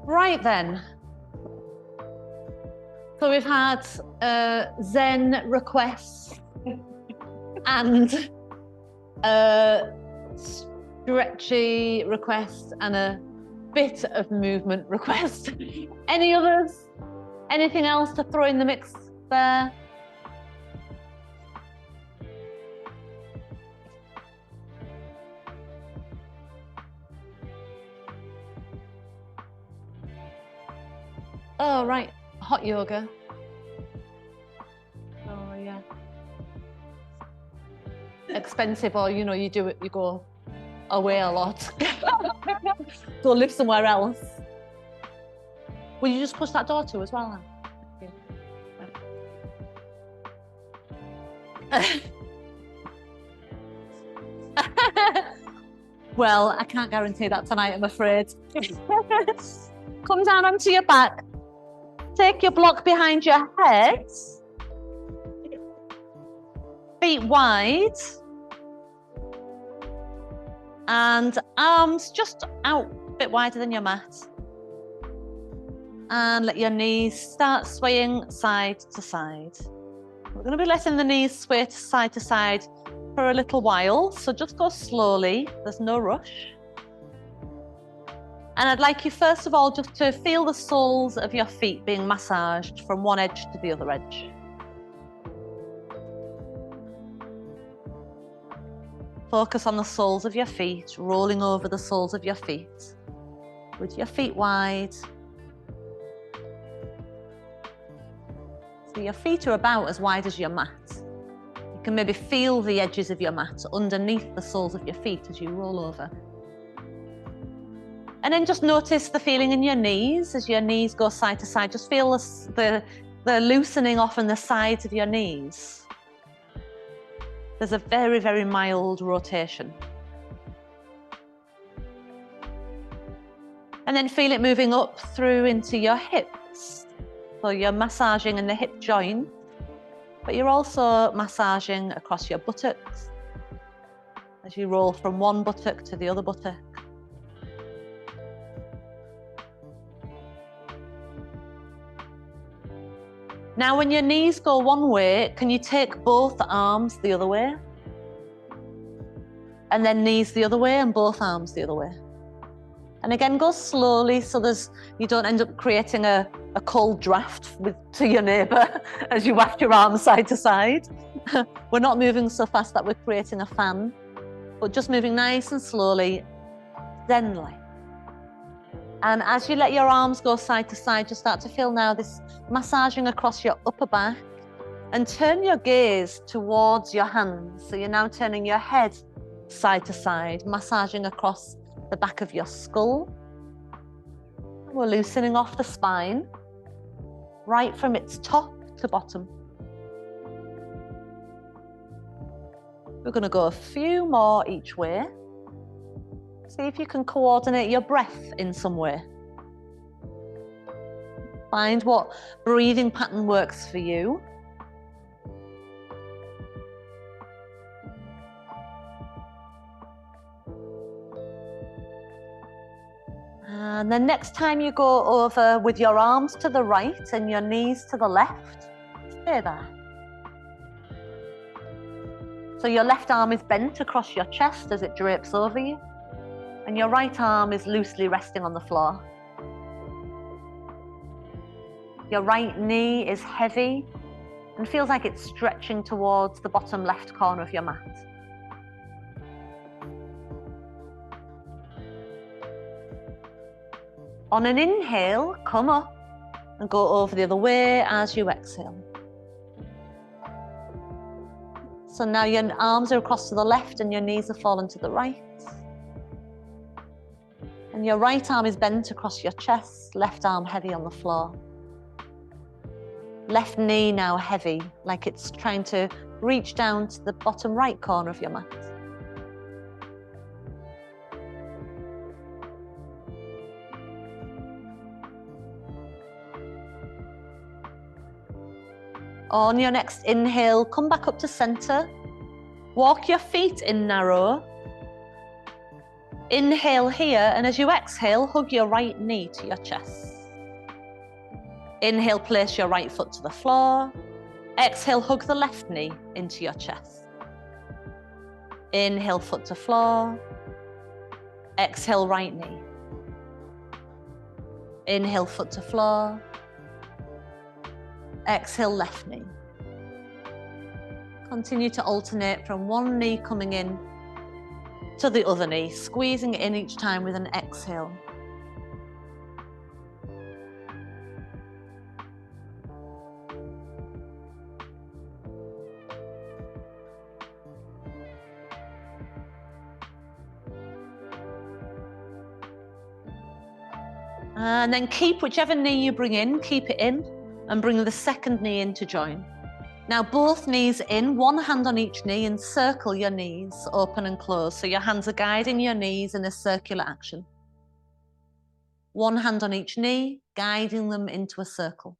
Right then. So we've had Zen requests and stretchy requests and a bit of movement request. Any others? Anything else to throw in the mix there? Oh, right. Hot yoga. Oh, yeah. Expensive, or, you know, you do it, you go away a lot. Go live somewhere else. Will you just push that door to as well? Well, I can't guarantee that tonight, I'm afraid. Come down onto your back. Take your block behind your head. Feet wide. And arms just out a bit wider than your mat. And let your knees start swaying side to side. We're going to be letting the knees sway to side for a little while, so just go slowly, there's no rush. And I'd like you first of all just to feel the soles of your feet being massaged from one edge to the other edge. Focus on the soles of your feet, rolling over the soles of your feet, with your feet wide. So your feet are about as wide as your mat. You can maybe feel the edges of your mat underneath the soles of your feet as you roll over. And then just notice the feeling in your knees as your knees go side to side. Just feel the loosening off on the sides of your knees. There's a very, very mild rotation. And then feel it moving up through into your hips. So you're massaging in the hip joint, but you're also massaging across your buttocks as you roll from one buttock to the other buttock. Now, when your knees go one way, can you take both arms the other way? And then knees the other way and both arms the other way. And again, go slowly so you don't end up creating a cold draft to your neighbour as you waft your arms side to side. We're not moving so fast that we're creating a fan, but just moving nice and slowly, Zen-like. And as you let your arms go side to side, you start to feel now this massaging across your upper back, and turn your gaze towards your hands. So you're now turning your head side to side, massaging across the back of your skull. We're loosening off the spine, right from its top to bottom. We're going to go a few more each way. See if you can coordinate your breath in some way. Find what breathing pattern works for you. And then next time you go over with your arms to the right and your knees to the left, stay there. So your left arm is bent across your chest as it drapes over you, and your right arm is loosely resting on the floor. Your right knee is heavy and feels like it's stretching towards the bottom left corner of your mat. On an inhale, come up and go over the other way as you exhale. So now your arms are across to the left and your knees have fallen to the right. And your right arm is bent across your chest, left arm heavy on the floor. Left knee now heavy, like it's trying to reach down to the bottom right corner of your mat. On your next inhale, come back up to center. Walk your feet in narrow. Inhale here, and as you exhale, hug your right knee to your chest. Inhale, place your right foot to the floor. Exhale, hug the left knee into your chest. Inhale, foot to floor. Exhale, right knee. Inhale, foot to floor. Exhale, left knee. Continue to alternate from one knee coming in to the other knee, squeezing it in each time with an exhale. And then keep whichever knee you bring in, keep it in, and bring the second knee in to join. Now both knees in, one hand on each knee, and circle your knees, open and close. So your hands are guiding your knees in a circular action. One hand on each knee, guiding them into a circle.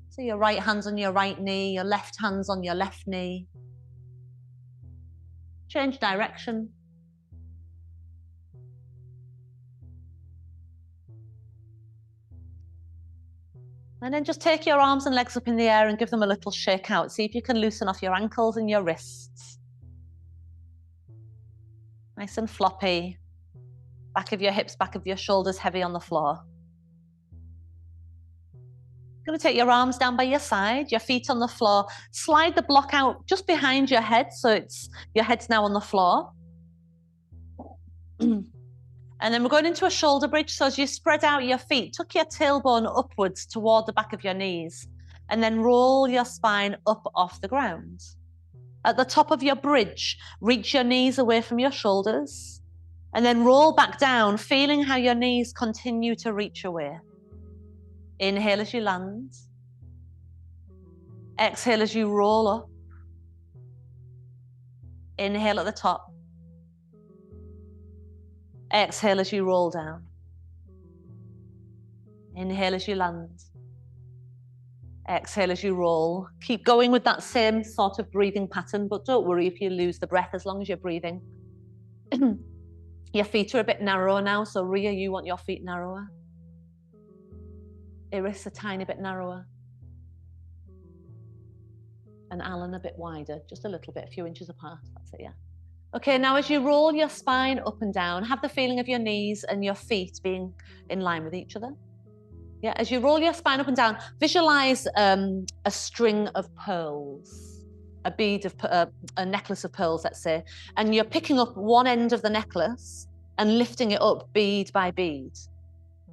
So your right hand's on your right knee, your left hand's on your left knee. Change direction. And then just take your arms and legs up in the air and give them a little shake out. See if you can loosen off your ankles and your wrists. Nice and floppy. Back of your hips, back of your shoulders heavy on the floor. You're going to take your arms down by your side, your feet on the floor. Slide the block out just behind your head, so your head's now on the floor. And then we're going into a shoulder bridge. So as you spread out your feet, tuck your tailbone upwards toward the back of your knees, and then roll your spine up off the ground. At the top of your bridge, reach your knees away from your shoulders, and then roll back down, feeling how your knees continue to reach away. Inhale as you land. Exhale as you roll up. Inhale at the top. Exhale as you roll down. Inhale as you land. Exhale as you roll. Keep going with that same sort of breathing pattern, but don't worry if you lose the breath as long as you're breathing. Your feet are a bit narrower now, so Ria, you want your feet narrower. Iris a tiny bit narrower. And Alan a bit wider, just a little bit, a few inches apart. That's it, yeah. Okay, now as you roll your spine up and down, have the feeling of your knees and your feet being in line with each other. Yeah, as you roll your spine up and down, visualize a string of pearls, a bead of a necklace of pearls, let's say, and you're picking up one end of the necklace and lifting it up bead by bead.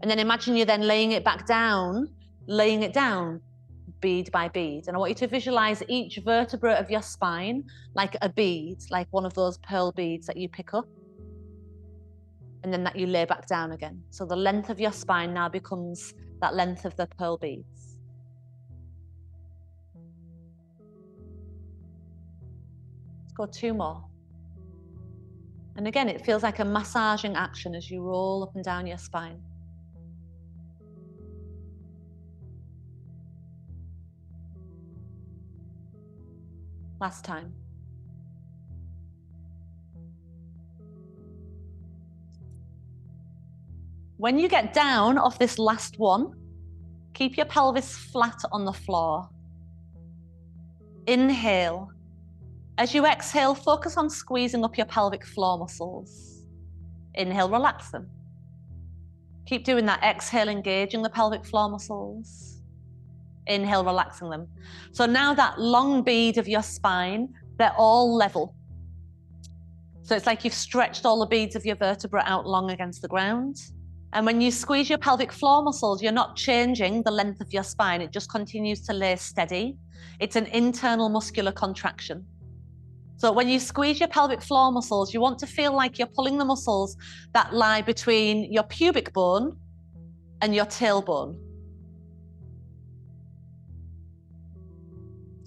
And then imagine you're then laying it back down, laying it down bead by bead. And I want you to visualize each vertebra of your spine like a bead, like one of those pearl beads that you pick up and then that you lay back down again. So the length of your spine now becomes that length of the pearl beads. Let's go 2 more. And again, it feels like a massaging action as you roll up and down your spine. Last time. When you get down off this last one, keep your pelvis flat on the floor. Inhale. As you exhale, focus on squeezing up your pelvic floor muscles. Inhale, relax them. Keep doing that. Exhale, engaging the pelvic floor muscles. Inhale, relaxing them. So now that long bead of your spine, they're all level. So it's like you've stretched all the beads of your vertebra out long against the ground. And when you squeeze your pelvic floor muscles, you're not changing the length of your spine. It just continues to lay steady. It's an internal muscular contraction. So when you squeeze your pelvic floor muscles, you want to feel like you're pulling the muscles that lie between your pubic bone and your tailbone.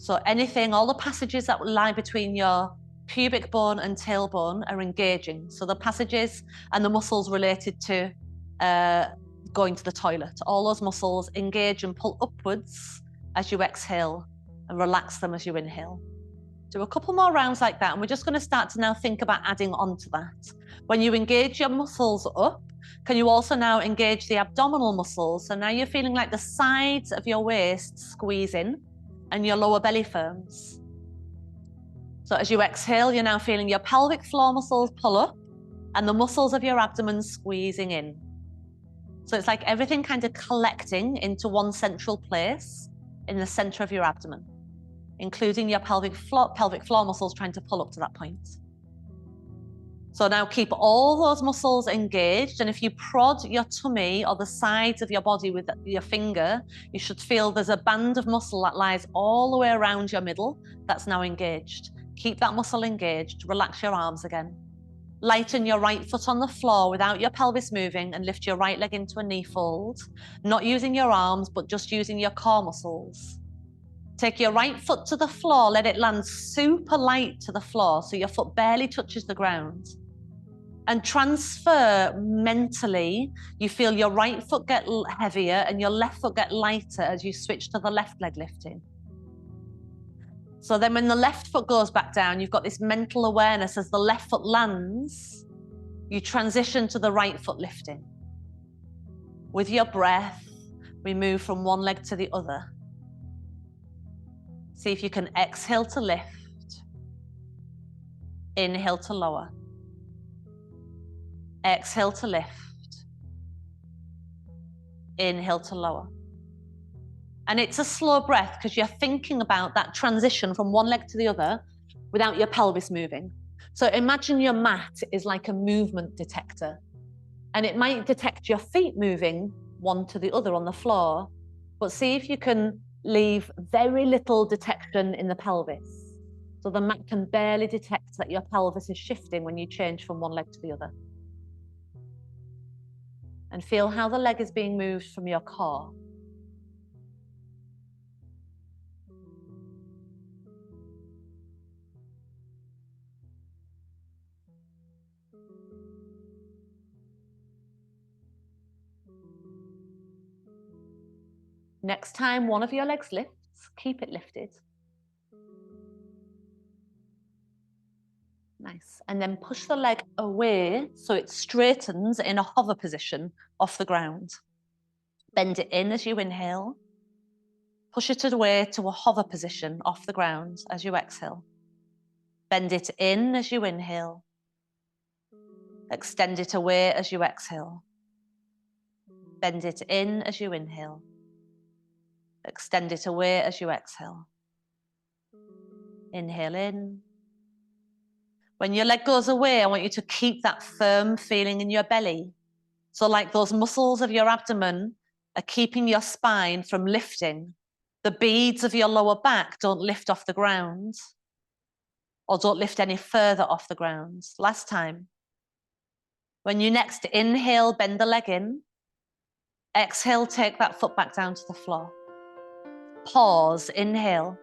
So anything, all the passages that lie between your pubic bone and tailbone are engaging. So the passages and the muscles related to going to the toilet, all those muscles engage and pull upwards as you exhale and relax them as you inhale. Do a couple more rounds like that, and we're just going to start to now think about adding on to that. When you engage your muscles up, can you also now engage the abdominal muscles? So now you're feeling like the sides of your waist squeeze in and your lower belly firms. So as you exhale, you're now feeling your pelvic floor muscles pull up and the muscles of your abdomen squeezing in. So it's like everything kind of collecting into one central place in the center of your abdomen, including your pelvic floor muscles trying to pull up to that point. So now keep all those muscles engaged, and if you prod your tummy or the sides of your body with your finger, you should feel there's a band of muscle that lies all the way around your middle that's now engaged. Keep that muscle engaged, relax your arms again. Lighten your right foot on the floor without your pelvis moving and lift your right leg into a knee fold, not using your arms, but just using your core muscles. Take your right foot to the floor, let it land super light to the floor so your foot barely touches the ground. And transfer mentally, you feel your right foot get heavier and your left foot get lighter as you switch to the left leg lifting. So then when the left foot goes back down, you've got this mental awareness as the left foot lands, you transition to the right foot lifting. With your breath, we move from one leg to the other. See if you can exhale to lift, inhale to lower, exhale to lift, inhale to lower. And it's a slow breath because you're thinking about that transition from one leg to the other without your pelvis moving. So imagine your mat is like a movement detector, and it might detect your feet moving one to the other on the floor, but see if you can leave very little detection in the pelvis. So the mat can barely detect that your pelvis is shifting when you change from one leg to the other. And feel how the leg is being moved from your core. Next time one of your legs lifts, keep it lifted. Nice. And then push the leg away so it straightens in a hover position off the ground. Bend it in as you inhale. Push it away to a hover position off the ground as you exhale. Bend it in as you inhale. Extend it away as you exhale. Bend it in as you inhale. Extend it away as you exhale. Inhale in. When your leg goes away, I want you to keep that firm feeling in your belly. So like those muscles of your abdomen are keeping your spine from lifting. The beads of your lower back don't lift off the ground, or don't lift any further off the ground. Last time. When you next inhale, bend the leg in. Exhale, take that foot back down to the floor. Pause, inhale.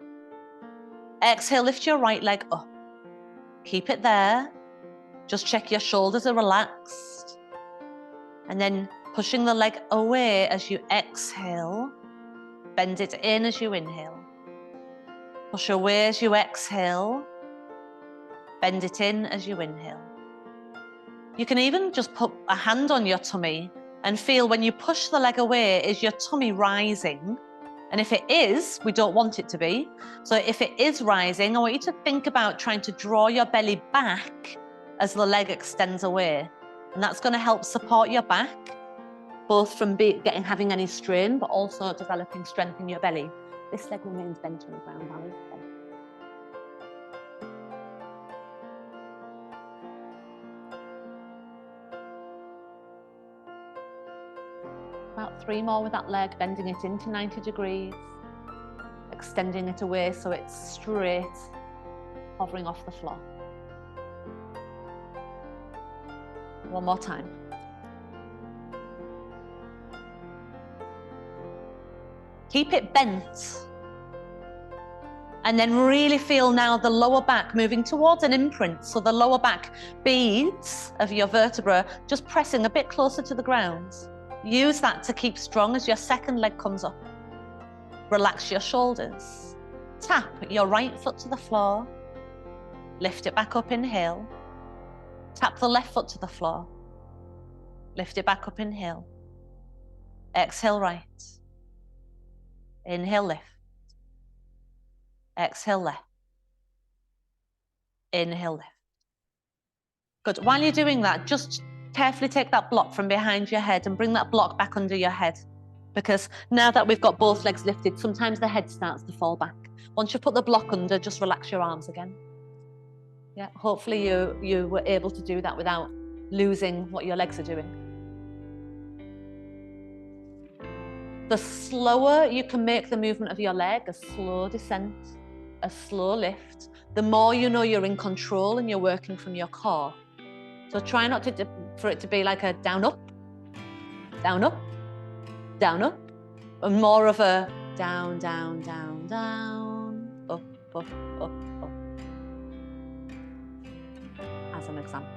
Exhale, lift your right leg up. Keep it there. Just check your shoulders are relaxed. And then pushing the leg away as you exhale. Bend it in as you inhale. Push away as you exhale. Bend it in as you inhale. You can even just put a hand on your tummy and feel when you push the leg away, is your tummy rising? And if it is, we don't want it to be. So if it is rising, I want you to think about trying to draw your belly back as the leg extends away. And that's going to help support your back, both from having any strain, but also developing strength in your belly. This leg remains bent on the ground, Ali. About 3 more with that leg, bending it into 90 degrees, extending it away so it's straight, hovering off the floor. One more time. Keep it bent. And then really feel now the lower back moving towards an imprint. So the lower back beads of your vertebra just pressing a bit closer to the ground. Use that to keep strong as your second leg comes up. Relax your shoulders. Tap your right foot to the floor. Lift it back up, inhale. Tap the left foot to the floor. Lift it back up, inhale. Exhale, right. Inhale, lift. Exhale, left. Inhale, lift. Good. While you're doing that, just carefully take that block from behind your head and bring that block back under your head. Because now that we've got both legs lifted, sometimes the head starts to fall back. Once you put the block under, just relax your arms again. Yeah, hopefully you were able to do that without losing what your legs are doing. The slower you can make the movement of your leg, a slow descent, a slow lift, the more you know you're in control and you're working from your core. So try not for it to be like a down, up, down, up, down, up, and more of a down, down, down, down, up, up, up, up, as an example.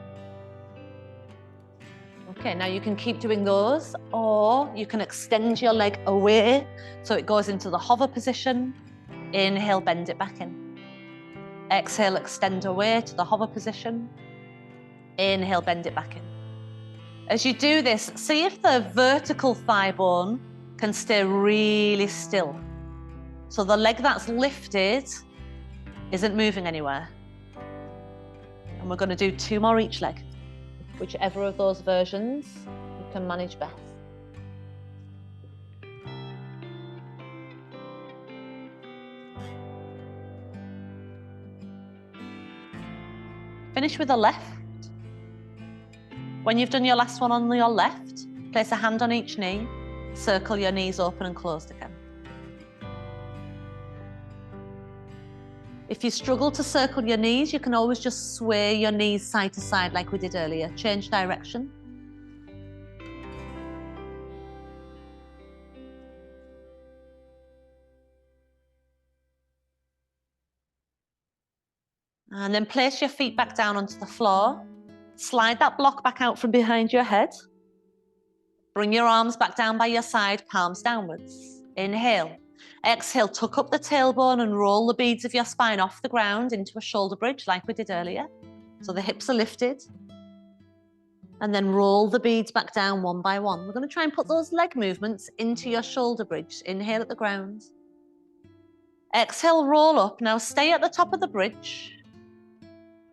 Okay, now you can keep doing those, or you can extend your leg away so it goes into the hover position. Inhale, bend it back in. Exhale, extend away to the hover position. Inhale, bend it back in. As you do this, see if the vertical thigh bone can stay really still. So the leg that's lifted isn't moving anywhere. And we're going to do 2 more each leg. Whichever of those versions you can manage best. Finish with the left. When you've done your last one on your left, place a hand on each knee, circle your knees open and closed again. If you struggle to circle your knees, you can always just sway your knees side to side like we did earlier. Change direction. And then place your feet back down onto the floor. Slide that block back out from behind your head. Bring your arms back down by your side, palms downwards. Inhale. Exhale, tuck up the tailbone and roll the beads of your spine off the ground into a shoulder bridge like we did earlier. So the hips are lifted. And then roll the beads back down one by one. We're going to try and put those leg movements into your shoulder bridge. Inhale at the ground. Exhale, roll up. Now stay at the top of the bridge.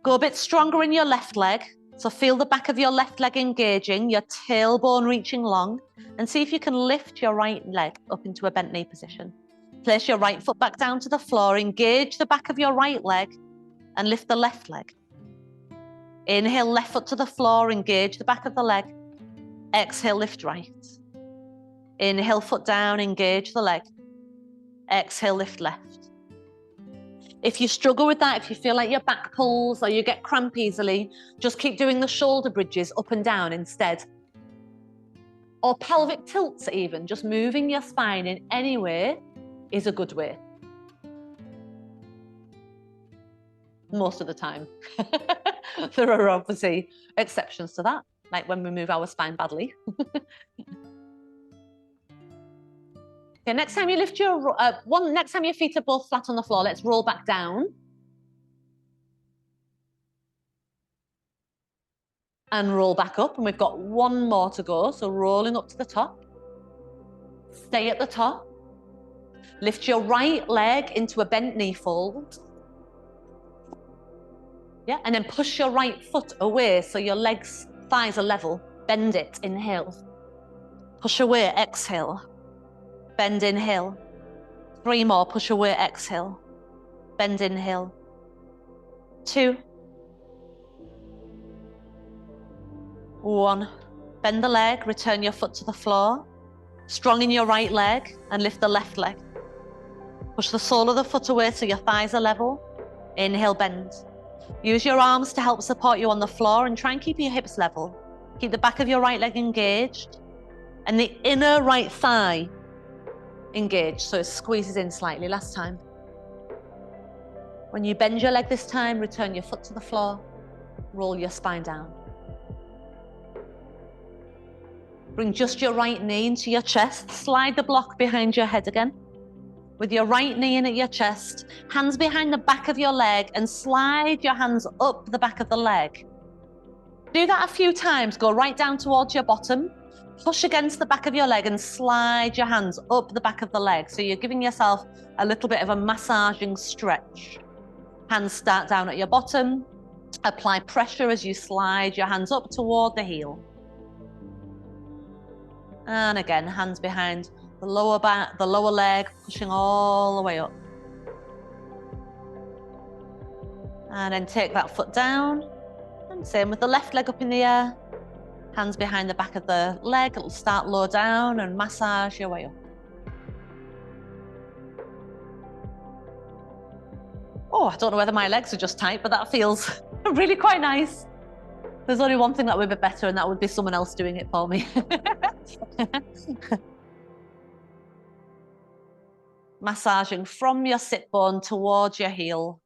Go a bit stronger in your left leg. So feel the back of your left leg engaging, your tailbone reaching long, and see if you can lift your right leg up into a bent knee position. Place your right foot back down to the floor, engage the back of your right leg, and lift the left leg. Inhale, left foot to the floor, engage the back of the leg. Exhale, lift right. Inhale, foot down, engage the leg. Exhale, lift left. If you struggle with that, if you feel like your back pulls or you get cramp easily, just keep doing the shoulder bridges up and down instead. Or pelvic tilts even, just moving your spine in any way is a good way. Most of the time. There are obviously exceptions to that, like when we move our spine badly. Okay, next time you lift your, next time your feet are both flat on the floor, let's roll back down. And roll back up, and we've got 1 more to go, so rolling up to the top. Stay at the top. Lift your right leg into a bent knee fold. Yeah, and then push your right foot away so your legs, thighs are level. Bend it, inhale. Push away, exhale. Bend, inhale. 3 more, push away, exhale. Bend, inhale. 2. 1. Bend the leg, return your foot to the floor. Strong in your right leg and lift the left leg. Push the sole of the foot away so your thighs are level. Inhale, bend. Use your arms to help support you on the floor and try and keep your hips level. Keep the back of your right leg engaged and the inner right thigh engaged, so it squeezes in slightly. Last time. When you bend your leg this time, return your foot to the floor, roll your spine down. Bring just your right knee into your chest, slide the block behind your head again. with your right knee in at your chest, hands behind the back of your leg, and slide your hands up the back of the leg. Do that a few times. Go right down towards your bottom, push against the back of your leg and slide your hands up the back of the leg. So you're giving yourself a little bit of a massaging stretch. Hands start down at your bottom. Apply pressure as you slide your hands up toward the heel. And again, hands behind the lower back, the lower leg, pushing all the way up. And then take that foot down. And same with the left leg up in the air. Hands behind the back of the leg. It'll start low down and massage your way up. Oh, I don't know whether my legs are just tight, but that feels really quite nice. There's only one thing that would be better, and that would be someone else doing it for me. Massaging from your sit bone towards your heel.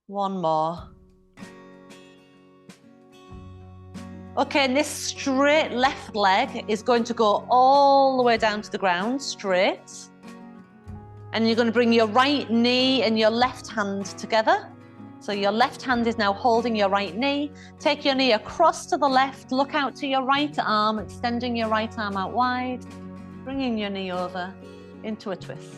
One more. Okay, and this straight left leg is going to go all the way down to the ground, straight. And you're going to bring your right knee and your left hand together. So your left hand is now holding your right knee. Take your knee across to the left, look out to your right arm, extending your right arm out wide, bringing your knee over into a twist.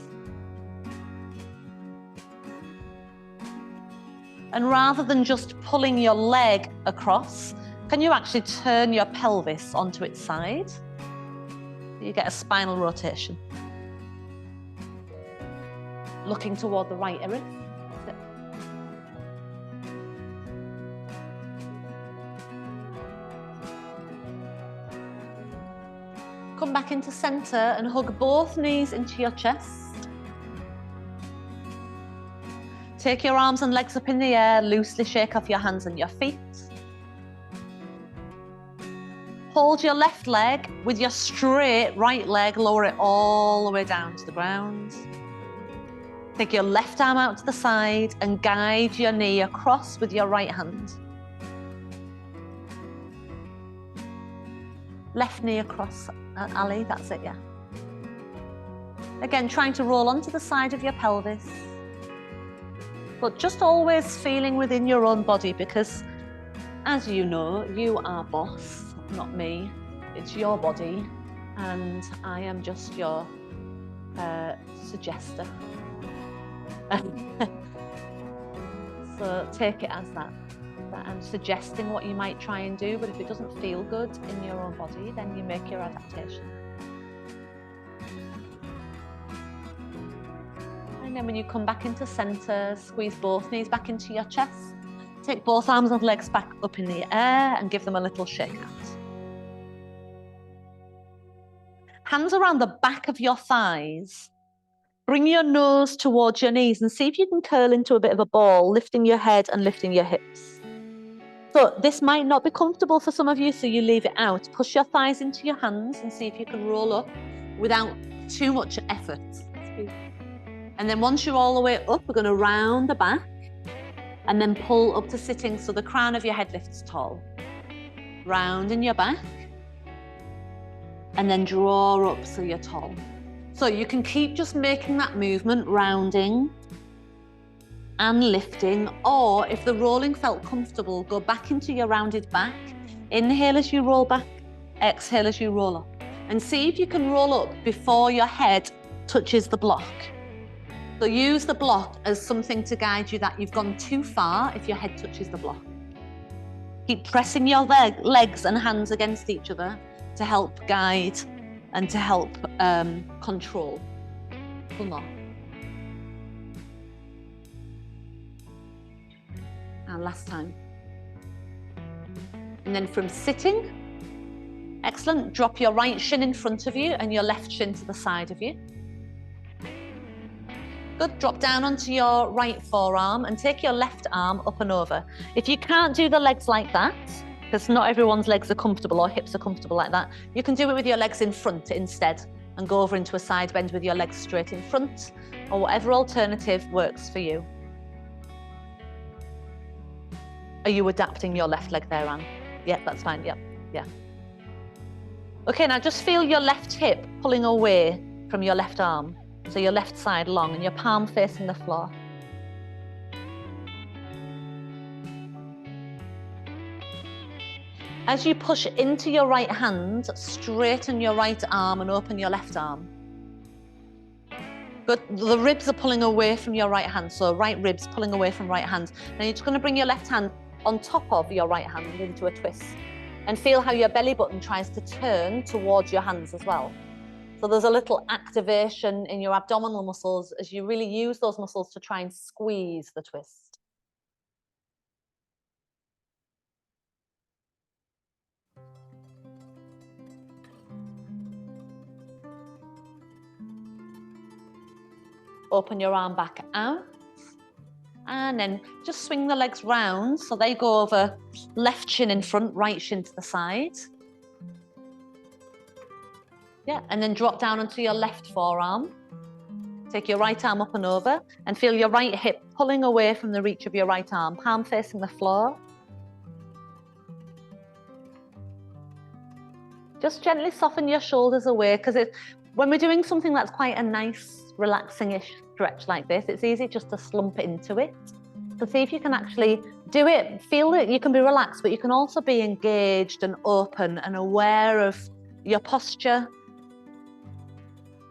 And rather than just pulling your leg across, can you actually turn your pelvis onto its side? You get a spinal rotation. Looking toward the right ear. Come back into center and hug both knees into your chest. Take your arms and legs up in the air, loosely shake off your hands and your feet. Hold your left leg with your straight right leg, lower it all the way down to the ground. Take your left arm out to the side and guide your knee across with your right hand. Left knee across, Ali, that's it, yeah. Again, trying to roll onto the side of your pelvis. But just always feeling within your own body, because as you know, you are boss, not me. It's your body, and I am just your suggester. So take it as that I'm suggesting what you might try and do, but if it doesn't feel good in your own body, then you make your adaptation. And then when you come back into center, squeeze both knees back into your chest. Take both arms and legs back up in the air and give them a little shake out. Hands around the back of your thighs. Bring your nose towards your knees and see if you can curl into a bit of a ball, lifting your head and lifting your hips. So this might not be comfortable for some of you, so you leave it out. Push your thighs into your hands and see if you can roll up without too much effort. And then once you're all the way up, we're going to round the back and then pull up to sitting so the crown of your head lifts tall. Round in your back and then draw up so you're tall. So you can keep just making that movement, rounding and lifting, or if the rolling felt comfortable, go back into your rounded back. Inhale as you roll back, exhale as you roll up. And see if you can roll up before your head touches the block. So use the block as something to guide you that you've gone too far if your head touches the block. Keep pressing your legs and hands against each other to help guide and to help control. One more. And last time. And then from sitting, excellent, drop your right shin in front of you and your left shin to the side of you. Good, drop down onto your right forearm and take your left arm up and over. If you can't do the legs like that, because not everyone's legs are comfortable or hips are comfortable like that, you can do it with your legs in front instead and go over into a side bend with your legs straight in front, or whatever alternative works for you. Are you adapting your left leg there, Anne? Yeah, that's fine, yeah. Okay, now just feel your left hip pulling away from your left arm. So your left side long and your palm facing the floor. As you push into your right hand, straighten your right arm and open your left arm. Good. The ribs are pulling away from your right hand, so right ribs pulling away from right hand. Now you're just going to bring your left hand on top of your right hand into a twist. And feel how your belly button tries to turn towards your hands as well. So there's a little activation in your abdominal muscles as you really use those muscles to try and squeeze the twist. Open your arm back out. And then just swing the legs round so they go over left shin in front, right shin to the side. Yeah, and then drop down onto your left forearm. Take your right arm up and over and feel your right hip pulling away from the reach of your right arm, palm facing the floor. Just gently soften your shoulders away, because when we're doing something that's quite a nice, relaxing-ish stretch like this, it's easy just to slump into it. So see if you can actually do it. Feel that you can be relaxed, but you can also be engaged and open and aware of your posture,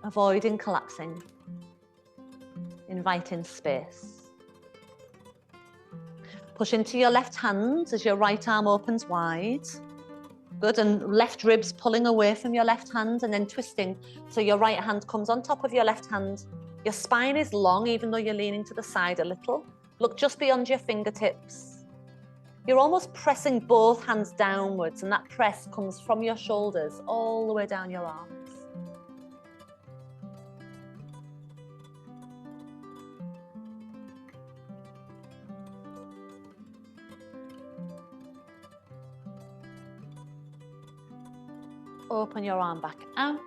avoiding collapsing, inviting space. Push into your left hand as your right arm opens wide. Good, and left ribs pulling away from your left hand and then twisting so your right hand comes on top of your left hand. Your spine is long even though you're leaning to the side a little. Look just beyond your fingertips. You're almost pressing both hands downwards, and that press comes from your shoulders all the way down your arms. Open your arm back out.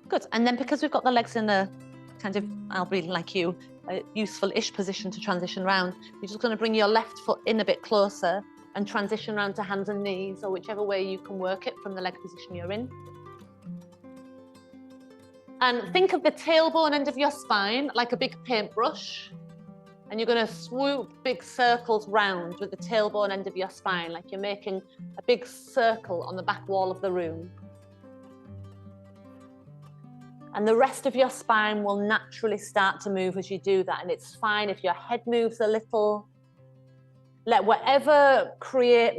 Good, and then because we've got the legs in a kind of, I'll be like you, a useful-ish position to transition round, you're just going to bring your left foot in a bit closer and transition round to hands and knees, or whichever way you can work it from the leg position you're in. And think of the tailbone end of your spine like a big paintbrush, and you're going to swoop big circles round with the tailbone end of your spine, like you're making a big circle on the back wall of the room. And the rest of your spine will naturally start to move as you do that. And it's fine if your head moves a little. Let whatever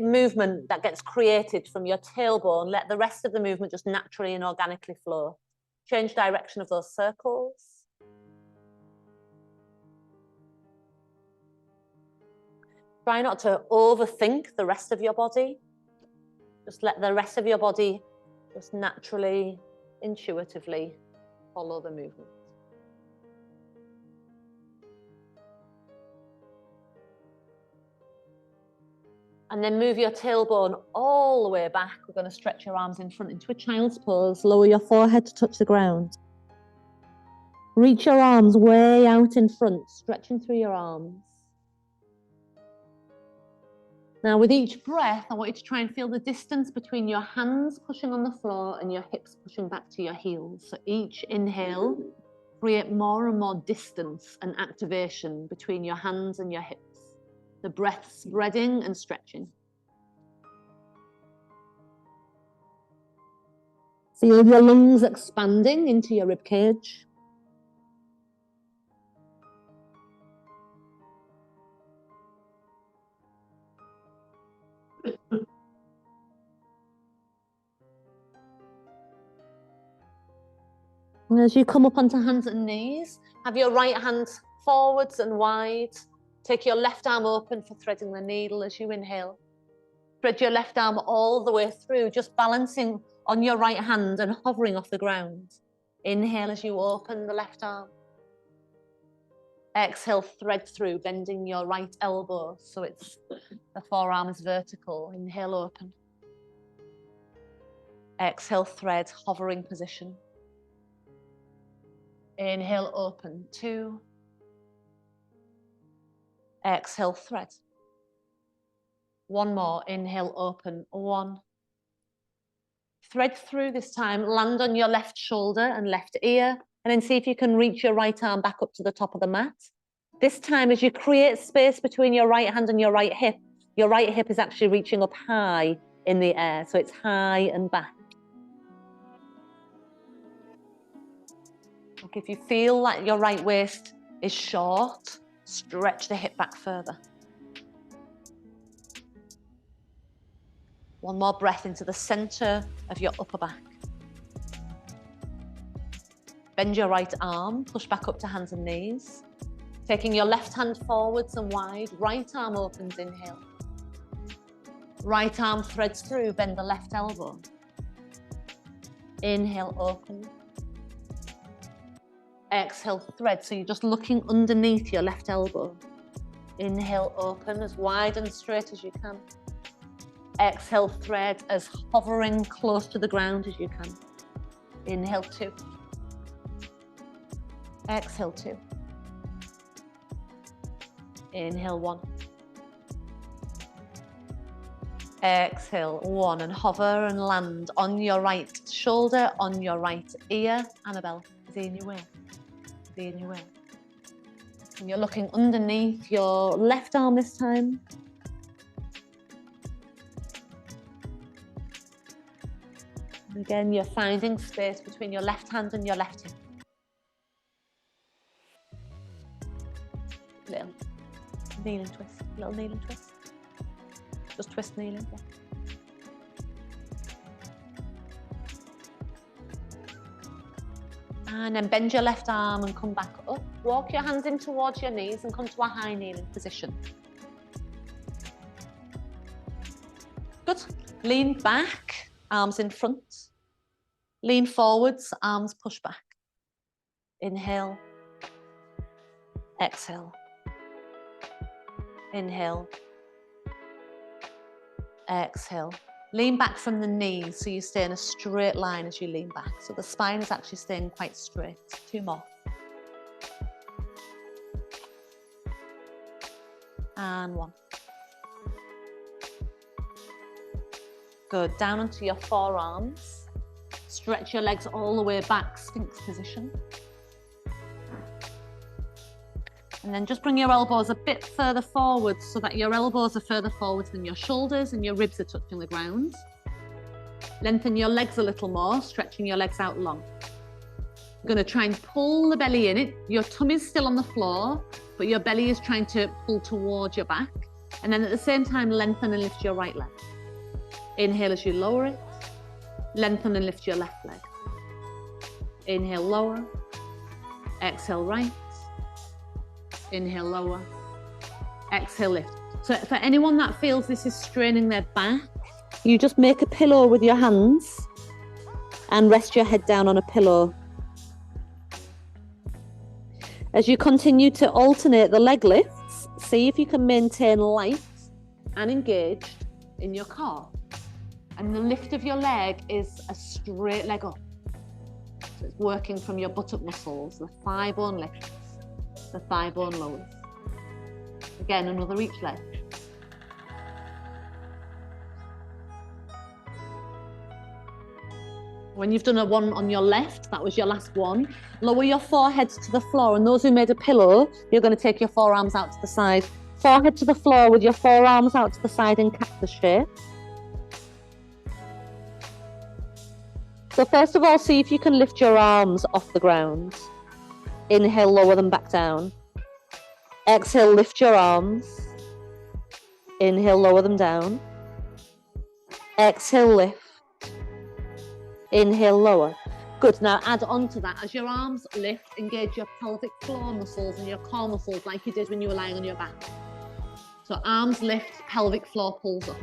movement that gets created from your tailbone, let the rest of the movement just naturally and organically flow. Change direction of those circles. Try not to overthink the rest of your body. Just let the rest of your body just naturally, intuitively follow the movement. And then move your tailbone all the way back. We're going to stretch your arms in front into a child's pose. Lower your forehead to touch the ground. Reach your arms way out in front, stretching through your arms. Now, with each breath, I want you to try and feel the distance between your hands pushing on the floor and your hips pushing back to your heels. So each inhale, create more and more distance and activation between your hands and your hips. The breath spreading and stretching. Feel your lungs expanding into your rib cage. And as you come up onto hands and knees, have your right hand forwards and wide. Take your left arm open for threading the needle as you inhale. Thread your left arm all the way through, just balancing on your right hand and hovering off the ground. Inhale as you open the left arm. Exhale, thread through, bending your right elbow so the forearm is vertical. Inhale, open. Exhale, thread, hovering position. Inhale, open, 2. Exhale, thread. 1 more, inhale, open, 1. Thread through this time, land on your left shoulder and left ear. And then see if you can reach your right arm back up to the top of the mat. This time, as you create space between your right hand and your right hip is actually reaching up high in the air. So it's high and back. Okay, if you feel like your right waist is short, stretch the hip back further. One more breath into the center of your upper back. Bend your right arm, push back up to hands and knees. Taking your left hand forwards and wide, right arm opens, inhale. Right arm threads through, bend the left elbow. Inhale, open. Exhale, thread, so you're just looking underneath your left elbow. Inhale, open as wide and straight as you can. Exhale, thread as hovering close to the ground as you can. Inhale, 2. Exhale, 2. Inhale, 1. Exhale, 1, and hover and land on your right shoulder, on your right ear. Annabelle, is he in your way? Is he in your way? And you're looking underneath your left arm this time. And again, you're finding space between your left hand and your left hip. Little kneeling twist, little kneeling twist. Just twist kneeling. Yeah. And then bend your left arm and come back up. Walk your hands in towards your knees and come to a high kneeling position. Good. Lean back, arms in front. Lean forwards, arms push back. Inhale. Exhale. Inhale. Exhale. Lean back from the knees so you stay in a straight line as you lean back. So the spine is actually staying quite straight. 2 more. And 1. Good. Down onto your forearms. Stretch your legs all the way back, Sphinx position. And then just bring your elbows a bit further forward so that your elbows are further forward than your shoulders and your ribs are touching the ground. Lengthen your legs a little more, stretching your legs out long. You're going to try and pull the belly in. Your tummy's still on the floor, but your belly is trying to pull towards your back. And then at the same time, lengthen and lift your right leg. Inhale as you lower it. Lengthen and lift your left leg. Inhale, lower. Exhale, right. Inhale, lower. Exhale, lift. So for anyone that feels this is straining their back, you just make a pillow with your hands and rest your head down on a pillow. As you continue to alternate the leg lifts, see if you can maintain light and engaged in your core. And the lift of your leg is a straight leg up. So it's working from your buttock muscles, the thigh bone lifts, the thigh bone lowers. Again, another each leg. When you've done a one on your left, that was your last one, lower your forehead to the floor. And those who made a pillow, you're going to take your forearms out to the side. Forehead to the floor with your forearms out to the side in cactus shape. So first of all, see if you can lift your arms off the ground. Inhale, lower them back down. Exhale, lift your arms. Inhale, lower them down. Exhale, lift. Inhale, lower. Good. Now add on to that. As your arms lift, engage your pelvic floor muscles and your core muscles like you did when you were lying on your back. So arms lift, pelvic floor pulls up.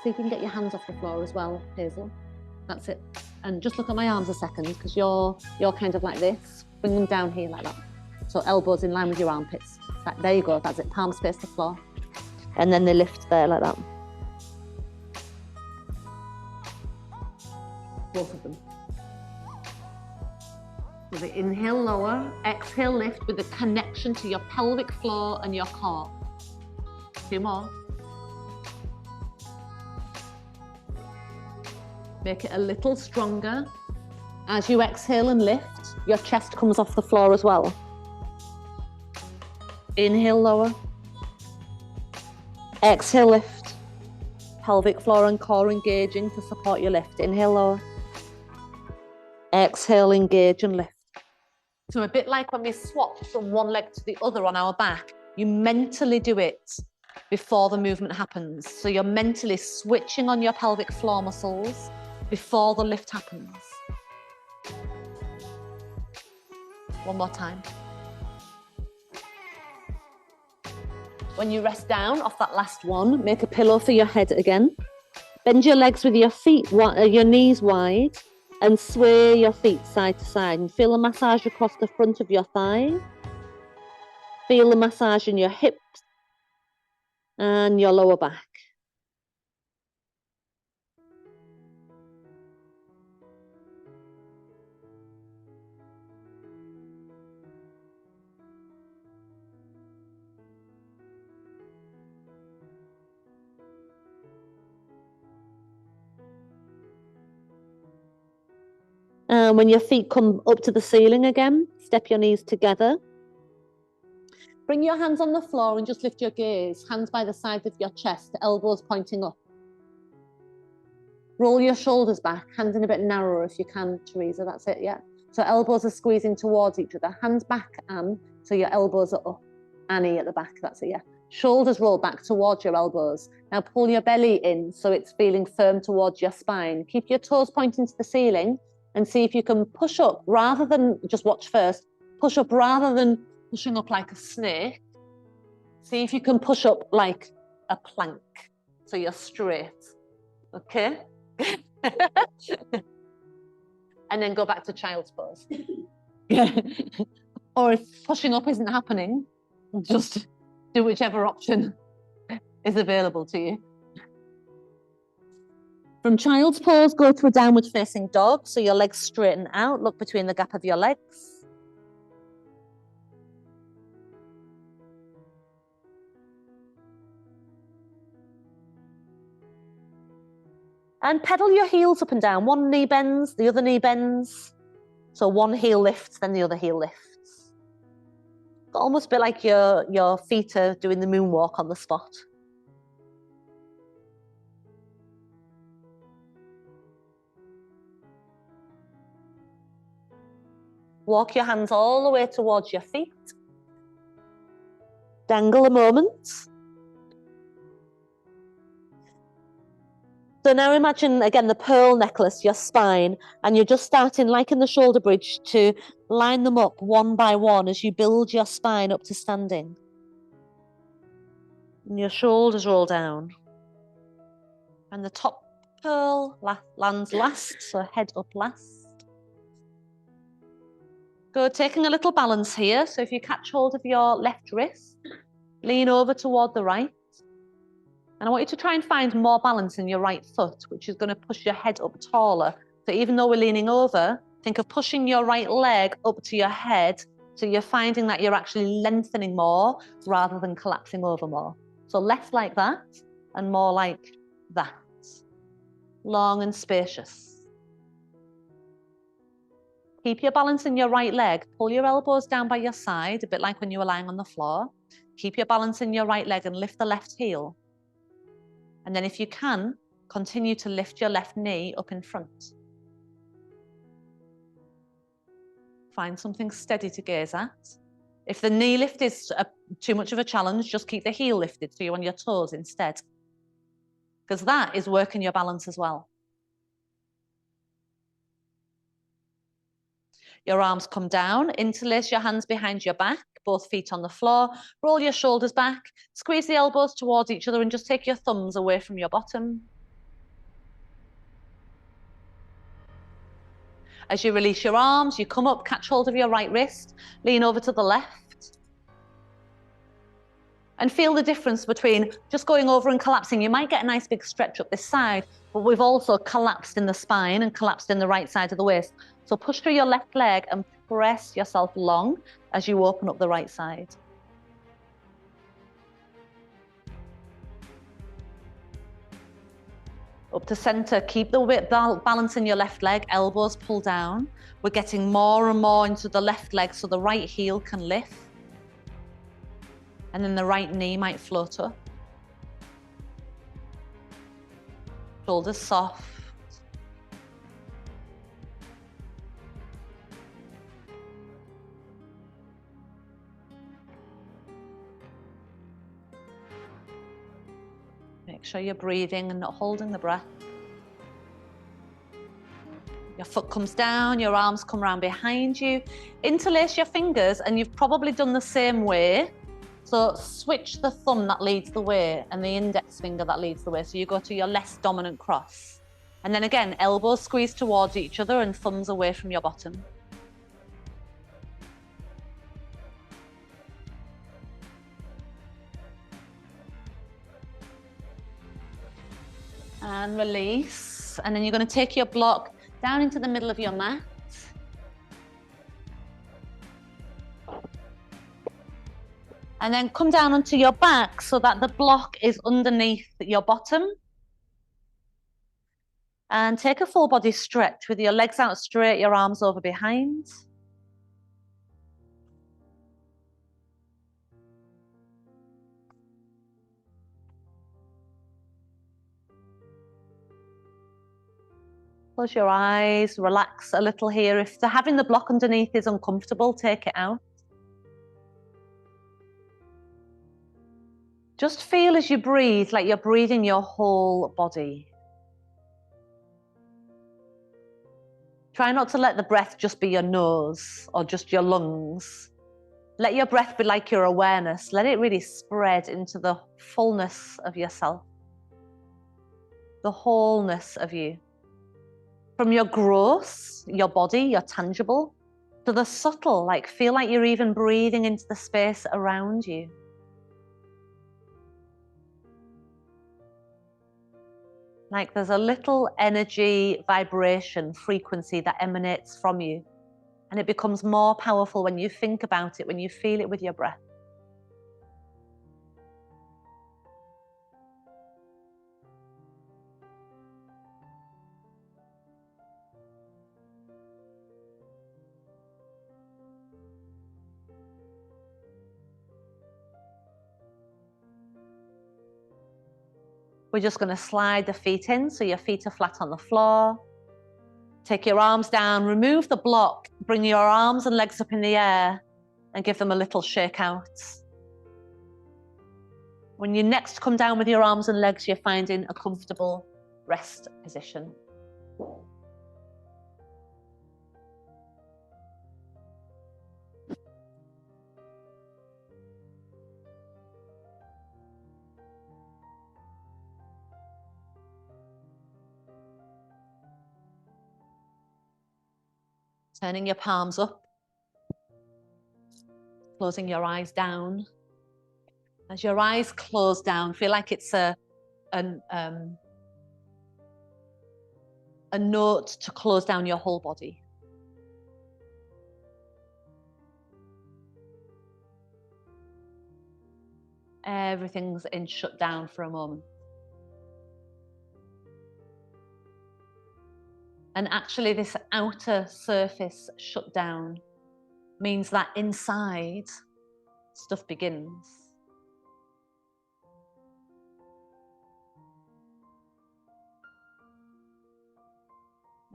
See if you can get your hands off the floor as well, Hazel. That's it. And just look at my arms a second, because you're kind of like this. Bring them down here like that. So elbows in line with your armpits. Like, there you go. That's it. Palms face the floor. And then they lift there like that. Both of them. So the inhale, lower. Exhale, lift with the connection to your pelvic floor and your core. 2 more. Make it a little stronger. As you exhale and lift, your chest comes off the floor as well. Inhale, lower. Exhale, lift. Pelvic floor and core engaging to support your lift. Inhale, lower. Exhale, engage and lift. So a bit like when we swap from one leg to the other on our back, you mentally do it before the movement happens. So you're mentally switching on your pelvic floor muscles before the lift happens. One more time. When you rest down off that last one, make a pillow for your head again. Bend your legs with your feet, your knees wide, and sway your feet side to side. And feel a massage across the front of your thigh. Feel the massage in your hips and your lower back. And when your feet come up to the ceiling again, step your knees together. Bring your hands on the floor and just lift your gaze. Hands by the sides of your chest, elbows pointing up. Roll your shoulders back, hands in a bit narrower if you can, Teresa, that's it, yeah. So elbows are squeezing towards each other. Hands back, Anne, so your elbows are up. Annie at the back, that's it, yeah. Shoulders roll back towards your elbows. Now pull your belly in so it's feeling firm towards your spine. Keep your toes pointing to the ceiling and see if you can push up rather than, just watch first, push up rather than pushing up like a snake. See if you can push up like a plank so you're straight, okay? And then go back to child's pose. Or if pushing up isn't happening, just do whichever option is available to you. From child's pose, go to a downward facing dog, so your legs straighten out, look between the gap of your legs. And pedal your heels up and down. One knee bends, the other knee bends. So one heel lifts, then the other heel lifts. Almost a bit like your feet are doing the moonwalk on the spot. Walk your hands all the way towards your feet. Dangle a moment. So now imagine, again, the pearl necklace, your spine, and you're just starting, like in the shoulder bridge, to line them up one by one as you build your spine up to standing. And your shoulders roll down. And the top pearl lands last, so head up last. Good, taking a little balance here. So if you catch hold of your left wrist, lean over toward the right. And I want you to try and find more balance in your right foot, which is going to push your head up taller. So even though we're leaning over, think of pushing your right leg up to your head. So you're finding that you're actually lengthening more rather than collapsing over more. So less like that and more like that. Long and spacious. Keep your balance in your right leg. Pull your elbows down by your side, a bit like when you were lying on the floor. Keep your balance in your right leg and lift the left heel. And then if you can, continue to lift your left knee up in front. Find something steady to gaze at. If the knee lift is too much of a challenge, just keep the heel lifted so you're on your toes instead. Because that is working your balance as well. Your arms come down, interlace your hands behind your back, both feet on the floor, roll your shoulders back, squeeze the elbows towards each other and just take your thumbs away from your bottom. As you release your arms, you come up, catch hold of your right wrist, lean over to the left. And feel the difference between just going over and collapsing. You might get a nice big stretch up this side, but we've also collapsed in the spine and collapsed in the right side of the waist. So push through your left leg and press yourself long as you open up the right side. Up to center, keep the weight balance in your left leg, elbows pull down. We're getting more and more into the left leg so the right heel can lift. And then the right knee might float up. Shoulders soft. Make sure you're breathing and not holding the breath. Your foot comes down, your arms come around behind you. Interlace your fingers, and you've probably done the same way. So switch the thumb that leads the way and the index finger that leads the way. So you go to your less dominant cross. And then again, elbows squeeze towards each other and thumbs away from your bottom. And release. And then you're going to take your block down into the middle of your mat. And then come down onto your back so that the block is underneath your bottom. And take a full body stretch with your legs out straight, your arms over behind. Close your eyes, relax a little here. If having the block underneath is uncomfortable, take it out. Just feel as you breathe, like you're breathing your whole body. Try not to let the breath just be your nose or just your lungs. Let your breath be like your awareness. Let it really spread into the fullness of yourself, the wholeness of you. From your gross, your body, your tangible, to the subtle, like feel like you're even breathing into the space around you. Like there's a little energy, vibration, frequency that emanates from you. And it becomes more powerful when you think about it, when you feel it with your breath. We're just going to slide the feet in so your feet are flat on the floor. Take your arms down, remove the block, bring your arms and legs up in the air and give them a little shake out. When you next come down with your arms and legs, you're finding a comfortable rest position. Turning your palms up, closing your eyes down. As your eyes close down, feel like it's a note to close down your whole body. Everything's in shut down for a moment. And actually this outer surface shut down means that inside stuff begins.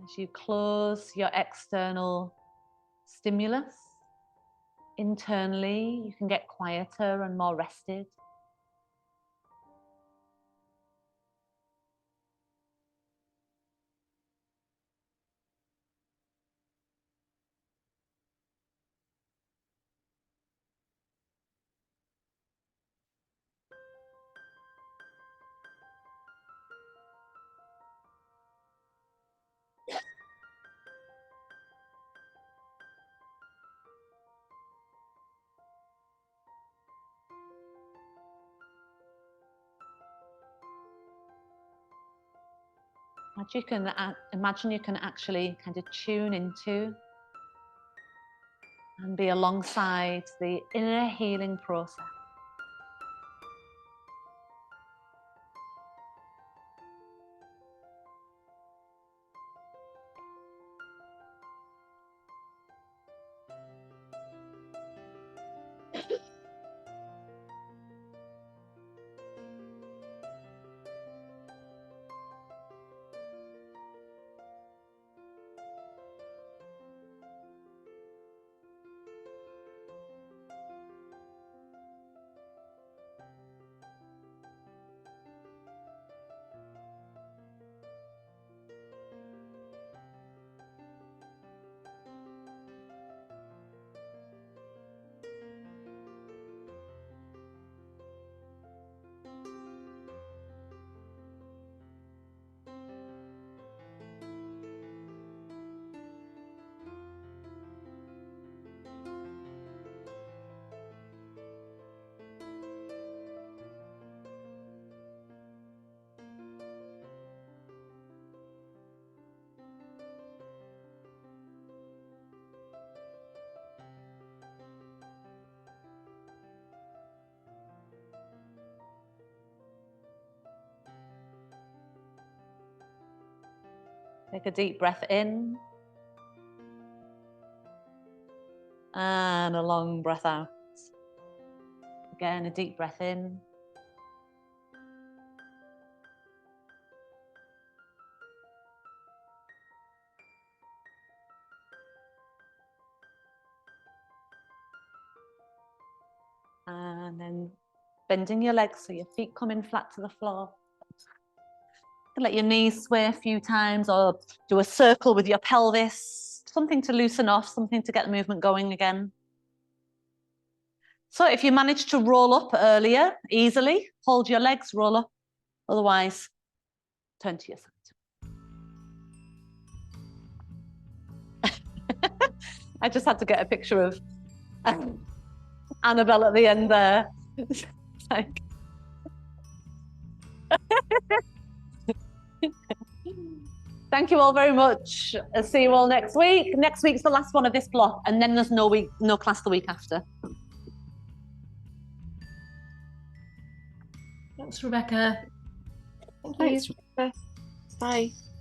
As you close your external stimulus, internally you can get quieter and more rested. Imagine you can actually kind of tune into and be alongside the inner healing process. Take a deep breath in. And a long breath out. Again, a deep breath in. And then bending your legs so your feet come in flat to the floor. Let your knees sway a few times or do a circle with your pelvis. Something to loosen off, something to get the movement going again. So if you manage to roll up earlier, easily, hold your legs, roll up. Otherwise, turn to your side. I just had to get a picture of Annabelle at the end there. Like... Thank you all very much. I'll see you all next week. Next week's the last one of this block, and then there's no class the week after. Thanks, Rebecca. Thanks, Rebecca. Bye.